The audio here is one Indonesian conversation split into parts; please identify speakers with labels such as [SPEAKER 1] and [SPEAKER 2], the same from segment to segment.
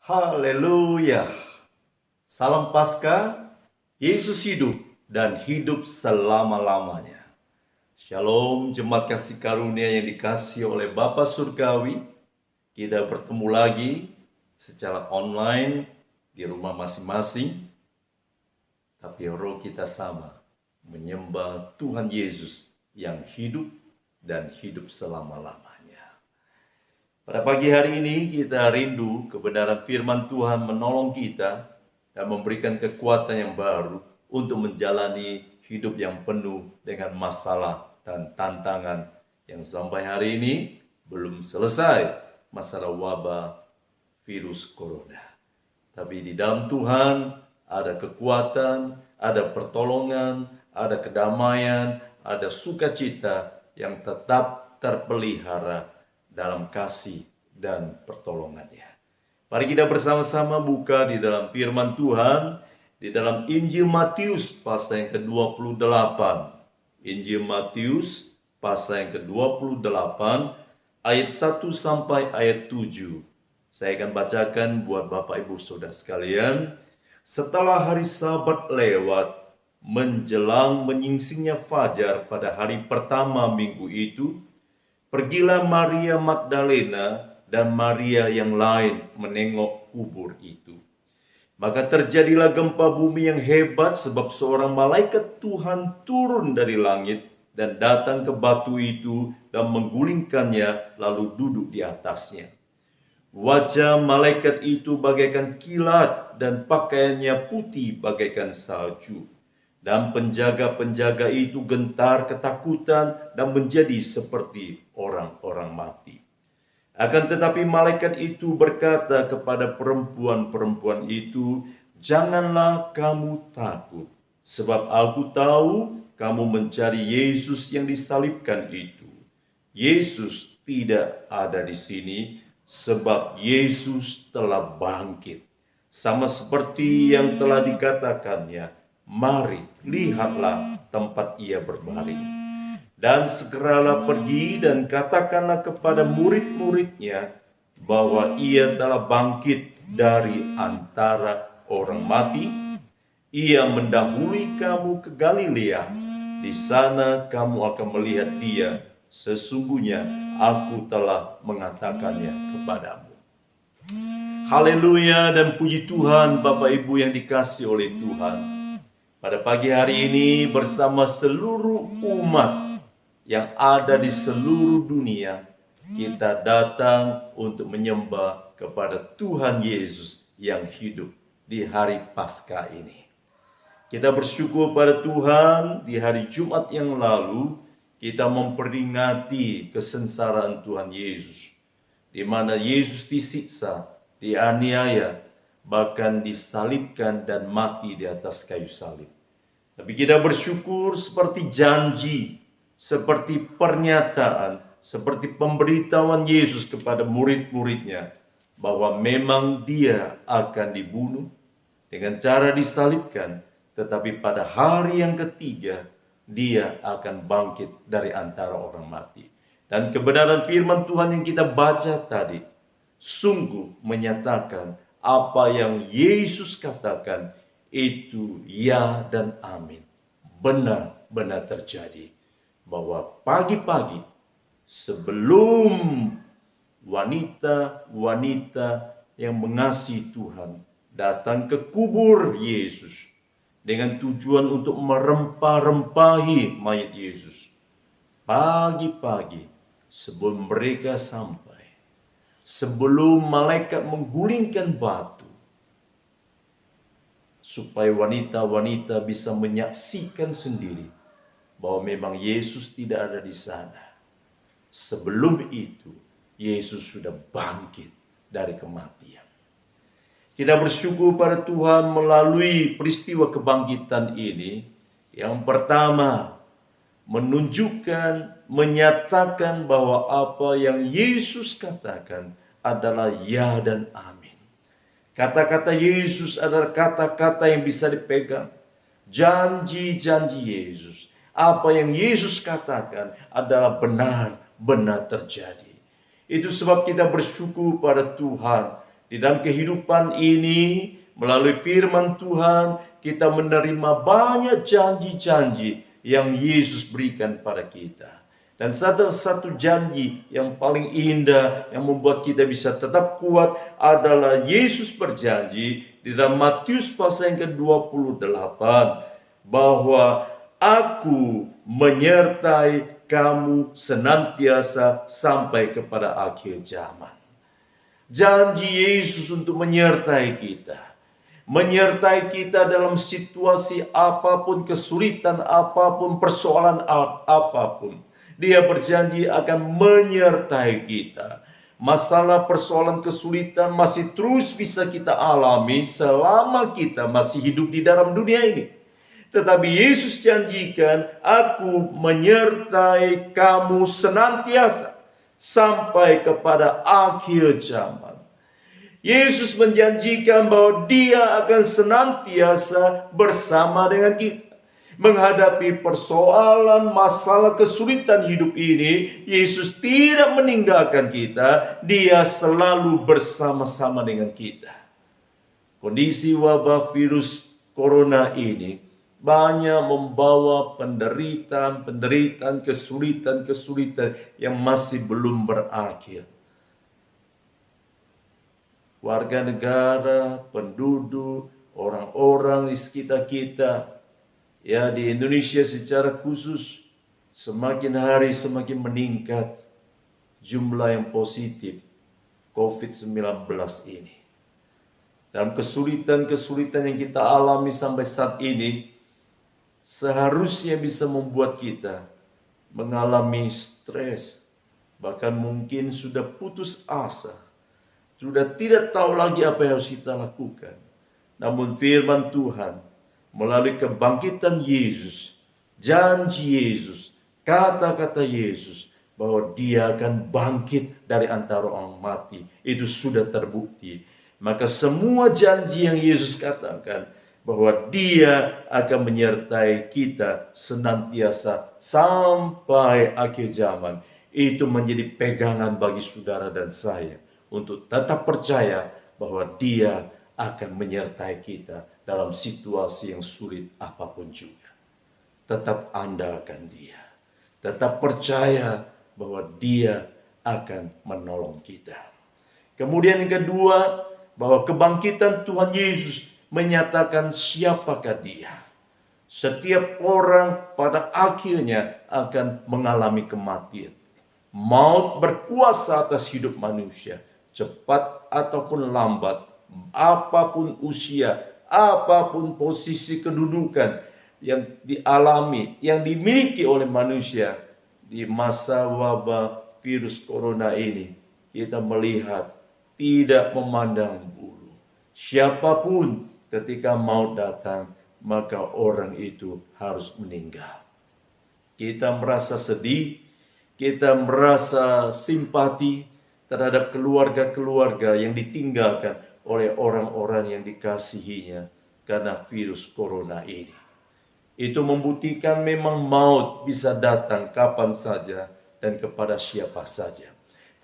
[SPEAKER 1] Haleluya. Salam Paskah, Yesus hidup dan hidup selama-lamanya. Shalom jemaat kasih karunia yang dikasihi oleh Bapa Surgawi. Kita bertemu lagi secara online di rumah masing-masing. Tapi roh kita sama, menyembah Tuhan Yesus yang hidup dan hidup selama-lamanya. Pada pagi hari ini kita rindu kebenaran firman Tuhan menolong kita dan memberikan kekuatan yang baru untuk menjalani hidup yang penuh dengan masalah dan tantangan yang sampai hari ini belum selesai, masalah wabah virus corona. Tapi di dalam Tuhan ada kekuatan, ada pertolongan, ada kedamaian, ada sukacita yang tetap terpelihara dalam kasih dan pertolongannya. Mari kita bersama-sama buka di dalam firman Tuhan, di dalam Injil Matius pasal yang ke-28. Injil Matius pasal yang ke-28, ayat 1 sampai ayat 7. Saya akan bacakan buat Bapak Ibu Saudara sekalian. Setelah hari Sabat lewat, menjelang menyingsingnya fajar pada hari pertama minggu itu, pergilah Maria Magdalena dan Maria yang lain menengok kubur itu. Maka terjadilah gempa bumi yang hebat sebab seorang malaikat Tuhan turun dari langit dan datang ke batu itu dan menggulingkannya lalu duduk di atasnya. Wajah malaikat itu bagaikan kilat dan pakaiannya putih bagaikan salju. Dan penjaga-penjaga itu gentar ketakutan dan menjadi seperti orang-orang mati. Akan tetapi malaikat itu berkata kepada perempuan-perempuan itu, "Janganlah kamu takut, sebab aku tahu kamu mencari Yesus yang disalibkan itu. Yesus tidak ada di sini, sebab Yesus telah bangkit, sama seperti yang telah dikatakannya. Mari, lihatlah tempat ia berbaring. Dan segeralah pergi dan katakanlah kepada murid-muridnya bahwa ia telah bangkit dari antara orang mati. Ia mendahului kamu ke Galilea. Di sana kamu akan melihat dia. Sesungguhnya aku telah mengatakannya kepadamu." Haleluya dan puji Tuhan Bapak Ibu yang dikasihi oleh Tuhan. Pada pagi hari ini bersama seluruh umat yang ada di seluruh dunia, kita datang untuk menyembah kepada Tuhan Yesus yang hidup di hari Paskah ini. Kita bersyukur pada Tuhan di hari Jumat yang lalu kita memperingati kesengsaraan Tuhan Yesus, di mana Yesus disiksa, dianiaya, bahkan disalibkan dan mati di atas kayu salib. Tapi kita bersyukur seperti janji, seperti pernyataan, seperti pemberitahuan Yesus kepada murid-muridnya, bahwa memang dia akan dibunuh dengan cara disalibkan, tetapi pada hari yang ketiga, dia akan bangkit dari antara orang mati. Dan kebenaran firman Tuhan yang kita baca tadi, sungguh menyatakan apa yang Yesus katakan itu ya dan amin. Benar-benar terjadi. Bahwa pagi-pagi sebelum wanita-wanita yang mengasihi Tuhan datang ke kubur Yesus dengan tujuan untuk merempah-rempahi mayat Yesus. Pagi-pagi sebelum mereka sampai, sebelum malaikat menggulingkan batu, supaya wanita-wanita bisa menyaksikan sendiri bahwa memang Yesus tidak ada di sana. Sebelum itu, Yesus sudah bangkit dari kematian. Kita bersyukur pada Tuhan melalui peristiwa kebangkitan ini. Yang pertama, menunjukkan, menyatakan bahwa apa yang Yesus katakan adalah ya dan amin. Kata-kata Yesus adalah kata-kata yang bisa dipegang. Janji-janji Yesus. Apa yang Yesus katakan adalah benar-benar terjadi. Itu sebab kita bersyukur pada Tuhan Di dalam kehidupan ini, melalui firman Tuhan, kita menerima banyak janji-janji yang Yesus berikan pada kita. Dan satu janji yang paling indah yang membuat kita bisa tetap kuat adalah Yesus berjanji di dalam Matius pasal yang ke-28 bahwa Aku menyertai kamu senantiasa sampai kepada akhir zaman. Janji Yesus untuk menyertai kita. Menyertai kita dalam situasi apapun, kesulitan apapun, persoalan apapun. Dia berjanji akan menyertai kita. Masalah, persoalan, kesulitan masih terus bisa kita alami selama kita masih hidup di dalam dunia ini. Tetapi Yesus janjikan, Aku menyertai kamu senantiasa sampai kepada akhir zaman. Yesus menjanjikan bahwa Dia akan senantiasa bersama dengan kita. Menghadapi persoalan, masalah, kesulitan hidup ini, Yesus tidak meninggalkan kita. Dia selalu bersama-sama dengan kita. Kondisi wabah virus corona ini banyak membawa penderitaan, kesulitan yang masih belum berakhir. Warga negara, penduduk, orang-orang di sekitar kita, ya di Indonesia secara khusus, semakin hari semakin meningkat jumlah yang positif COVID-19 ini. Dalam kesulitan yang kita alami sampai saat ini, seharusnya bisa membuat kita mengalami stres, bahkan mungkin sudah putus asa, sudah tidak tahu lagi apa yang harus kita lakukan. Namun firman Tuhan melalui kebangkitan Yesus, janji Yesus, kata-kata Yesus bahwa Dia akan bangkit dari antara orang mati, itu sudah terbukti. Maka semua janji yang Yesus katakan bahwa Dia akan menyertai kita senantiasa sampai akhir zaman, itu menjadi pegangan bagi saudara dan saya untuk tetap percaya bahwa Dia akan menyertai kita dalam situasi yang sulit apapun juga. Tetap andalkan Dia, tetap percaya bahwa Dia akan menolong kita. Kemudian yang kedua, bahwa kebangkitan Tuhan Yesus menyatakan siapakah Dia. Setiap orang pada akhirnya akan mengalami kematian. Maut berkuasa atas hidup manusia, cepat ataupun lambat, apapun usia, apapun posisi kedudukan yang dialami, yang dimiliki oleh manusia di masa wabah virus corona ini. Kita melihat tidak memandang bulu. Siapapun ketika maut datang, maka orang itu harus meninggal. Kita merasa sedih, kita merasa simpati terhadap keluarga-keluarga yang ditinggalkan oleh orang-orang yang dikasihinya karena virus corona ini. Itu membuktikan memang maut bisa datang kapan saja dan kepada siapa saja.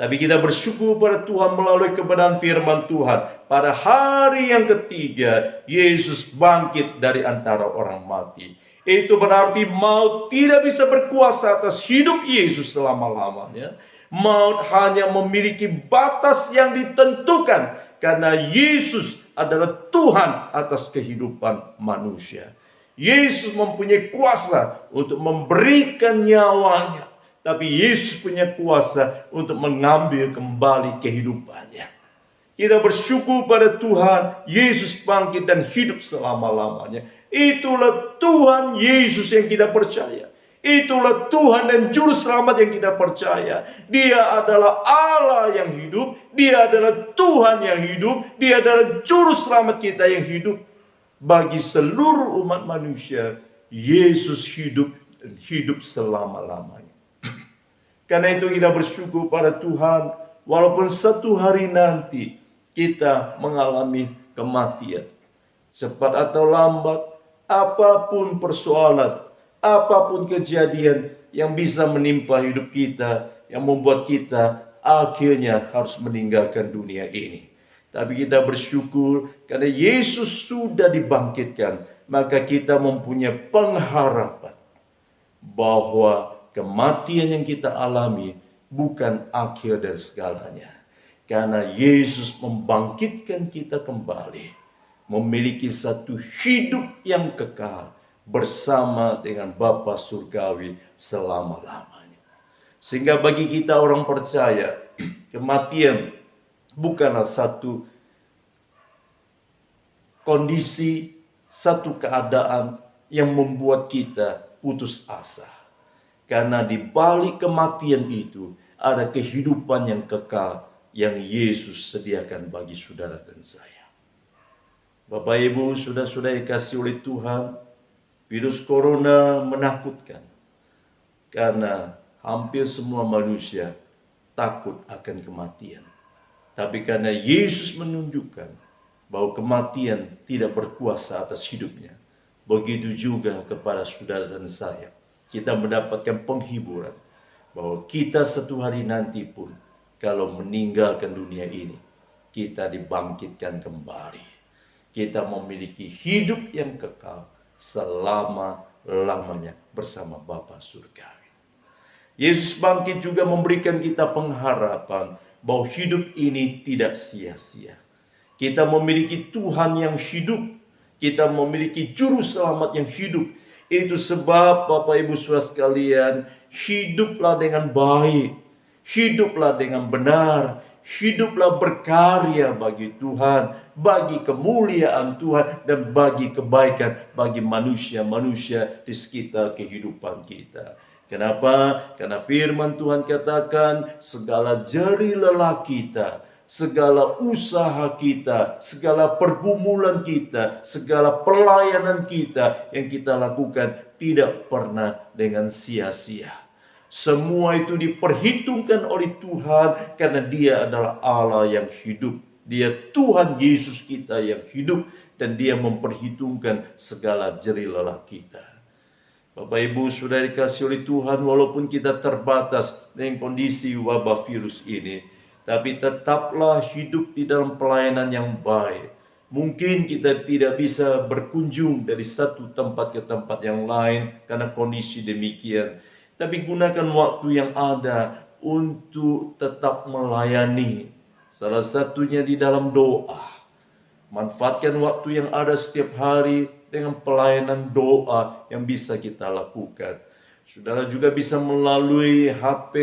[SPEAKER 1] Tapi kita bersyukur pada Tuhan melalui kebenaran firman Tuhan. Pada hari yang ketiga, Yesus bangkit dari antara orang mati. Itu berarti maut tidak bisa berkuasa atas hidup Yesus selama-lamanya. Maut hanya memiliki batas yang ditentukan. Karena Yesus adalah Tuhan atas kehidupan manusia. Yesus mempunyai kuasa untuk memberikan nyawanya. Tapi Yesus punya kuasa untuk mengambil kembali kehidupannya. Kita bersyukur pada Tuhan, Yesus bangkit dan hidup selama-lamanya. Itulah Tuhan Yesus yang kita percaya. Itulah Tuhan dan Juru Selamat yang kita percaya. Dia adalah Allah yang hidup. Dia adalah Tuhan yang hidup. Dia adalah Juru Selamat kita yang hidup. Bagi seluruh umat manusia, Yesus hidup dan hidup selama-lamanya. Karena itu kita bersyukur pada Tuhan, walaupun satu hari nanti kita mengalami kematian. Cepat atau lambat, apapun persoalan, apapun kejadian yang bisa menimpa hidup kita, yang membuat kita akhirnya harus meninggalkan dunia ini. Tapi kita bersyukur karena Yesus sudah dibangkitkan, maka kita mempunyai pengharapan bahwa kematian yang kita alami bukan akhir dari segalanya. Karena Yesus membangkitkan kita kembali, memiliki satu hidup yang kekal bersama dengan Bapa Surgawi selama-lamanya. Sehingga bagi kita orang percaya, kematian bukanlah satu kondisi, satu keadaan yang membuat kita putus asa. Karena di balik kematian itu ada kehidupan yang kekal yang Yesus sediakan bagi saudara dan saya. Bapak Ibu, saudara-saudara yang dikasihi oleh Tuhan, virus corona menakutkan. Karena hampir semua manusia takut akan kematian. Tapi karena Yesus menunjukkan bahwa kematian tidak berkuasa atas hidupnya, begitu juga kepada saudara dan saya. Kita mendapatkan penghiburan bahwa kita satu hari nanti pun kalau meninggalkan dunia ini, kita dibangkitkan kembali. Kita memiliki hidup yang kekal selama-lamanya bersama Bapa Surgawi. Yesus bangkit juga memberikan kita pengharapan bahwa hidup ini tidak sia-sia. Kita memiliki Tuhan yang hidup. Kita memiliki juru selamat yang hidup. Itu sebab Bapak Ibu Saudara sekalian, hiduplah dengan baik, hiduplah dengan benar, hiduplah berkarya bagi Tuhan, bagi kemuliaan Tuhan, dan bagi kebaikan bagi manusia-manusia di sekitar kehidupan kita. Kenapa? Karena firman Tuhan katakan segala jerih lelah kita, segala usaha kita, segala pergumulan kita, segala pelayanan kita yang kita lakukan tidak pernah dengan sia-sia. Semua itu diperhitungkan oleh Tuhan karena Dia adalah Allah yang hidup. Dia Tuhan Yesus kita yang hidup dan Dia memperhitungkan segala jerih lelah kita. Bapak Ibu sudah dikasih oleh Tuhan, walaupun kita terbatas dengan kondisi wabah virus ini, tapi tetaplah hidup di dalam pelayanan yang baik. Mungkin kita tidak bisa berkunjung dari satu tempat ke tempat yang lain karena kondisi demikian. Tapi gunakan waktu yang ada untuk tetap melayani. Salah satunya di dalam doa. Manfaatkan waktu yang ada setiap hari dengan pelayanan doa yang bisa kita lakukan. Saudara juga bisa melalui HP,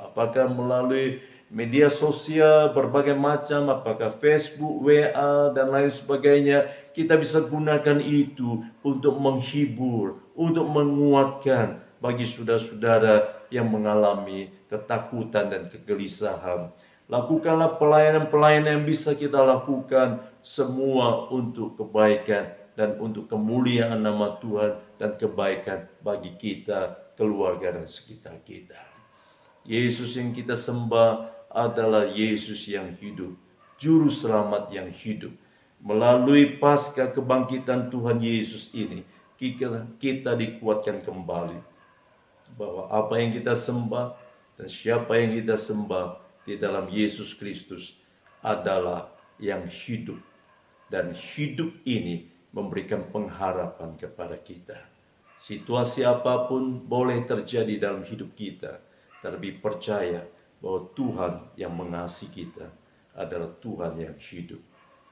[SPEAKER 1] apakah melalui media sosial berbagai macam, apakah Facebook, WA, dan lain sebagainya. Kita bisa gunakan itu untuk menghibur, untuk menguatkan bagi saudara-saudara yang mengalami ketakutan dan kegelisahan. Lakukanlah pelayanan-pelayanan yang bisa kita lakukan, semua untuk kebaikan dan untuk kemuliaan nama Tuhan dan kebaikan bagi kita, keluarga, dan sekitar kita. Yesus yang kita sembah adalah Yesus yang hidup, juru selamat yang hidup. Melalui pasca kebangkitan Tuhan Yesus ini, kita dikuatkan kembali bahwa apa yang kita sembah dan siapa yang kita sembah di dalam Yesus Kristus adalah yang hidup, dan hidup ini memberikan pengharapan kepada kita. Situasi apapun boleh terjadi dalam hidup kita, tapi percaya bahwa Tuhan yang mengasihi kita adalah Tuhan yang hidup,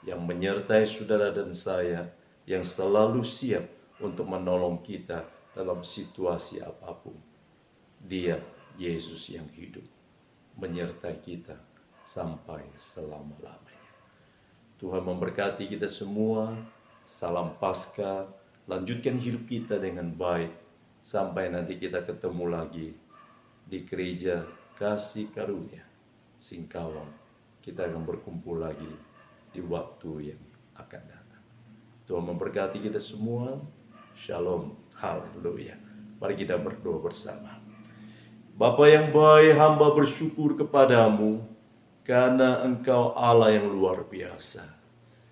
[SPEAKER 1] yang menyertai saudara dan saya, yang selalu siap untuk menolong kita dalam situasi apapun. Dia, Yesus yang hidup, menyertai kita sampai selama-lamanya. Tuhan memberkati kita semua. Salam Paskah. Lanjutkan hidup kita dengan baik sampai nanti kita ketemu lagi di gereja Kasih Karunia Singkawang. Kita akan berkumpul lagi di waktu yang akan datang. Tuhan memberkati kita semua. Shalom. Haleluya. Mari kita berdoa bersama. Bapa yang baik, hamba bersyukur kepadamu karena Engkau Allah yang luar biasa.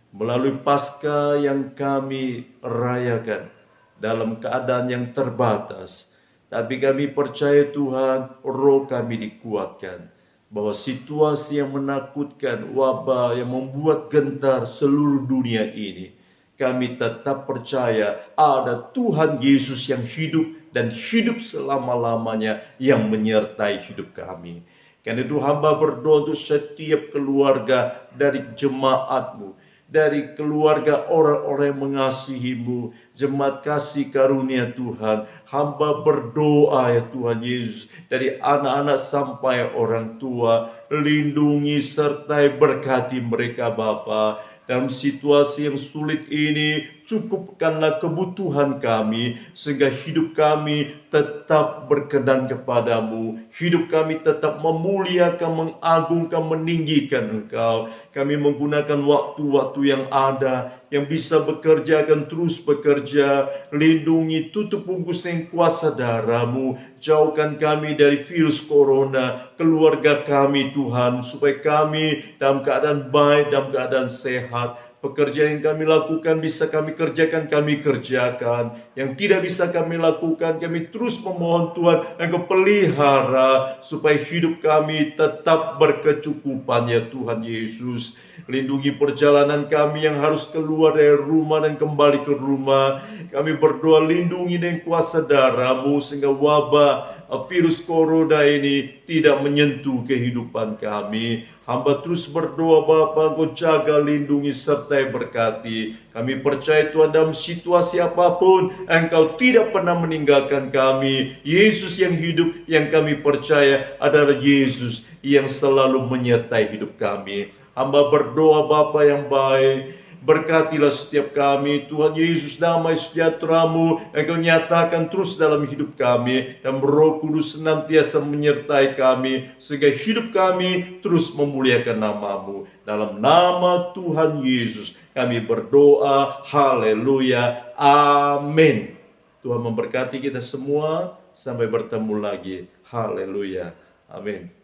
[SPEAKER 1] Melalui Paskah yang kami rayakan dalam keadaan yang terbatas, tapi kami percaya Tuhan, roh kami dikuatkan. bahwa situasi yang menakutkan, wabah yang membuat gentar seluruh dunia ini, kami tetap percaya ada Tuhan Yesus yang hidup dan hidup selama-lamanya yang menyertai hidup kami. Karena itu hamba berdoa untuk setiap keluarga dari jemaat-Mu, dari keluarga orang-orang yang mengasihi-Mu, jemaat kasih karunia Tuhan. Hamba berdoa ya Tuhan Yesus, dari anak-anak sampai orang tua, lindungi sertai berkati mereka Bapa. Dalam situasi yang sulit ini, cukupkanlah kebutuhan kami, sehingga hidup kami tetap berkenan kepadamu. Hidup kami tetap memuliakan, mengagungkan, meninggikan Engkau. Kami menggunakan waktu-waktu yang ada, yang bisa bekerja akan terus bekerja. Lindungi, tutup bungkus dengan kuasa darah-Mu. Jauhkan kami dari virus corona, keluarga kami Tuhan, supaya kami dalam keadaan baik, dalam keadaan sehat. Pekerjaan yang kami lakukan bisa kami kerjakan, kami kerjakan. Yang tidak bisa kami lakukan, kami terus memohon Tuhan Engkau pelihara, supaya hidup kami tetap berkecukupan ya Tuhan Yesus. Lindungi perjalanan kami yang harus keluar dari rumah dan kembali ke rumah. Kami berdoa lindungi dengan kuasa darah-Mu, sehingga wabah virus corona ini tidak menyentuh kehidupan kami. Hamba terus berdoa Bapa, Engkau jaga, lindungi, sertai berkati. Kami percaya Tuhan dalam situasi apapun, Engkau tidak pernah meninggalkan kami. Yesus yang hidup, yang kami percaya adalah Yesus yang selalu menyertai hidup kami. Hamba berdoa Bapa yang baik, berkatilah setiap kami. Tuhan Yesus, damai sejahtera-Mu Engkau nyatakan terus dalam hidup kami, dan Roh Kudus senantiasa menyertai kami, sehingga hidup kami terus memuliakan nama-Mu. Dalam nama Tuhan Yesus kami berdoa, haleluya, amin. Tuhan memberkati kita semua, sampai bertemu lagi, haleluya, amin.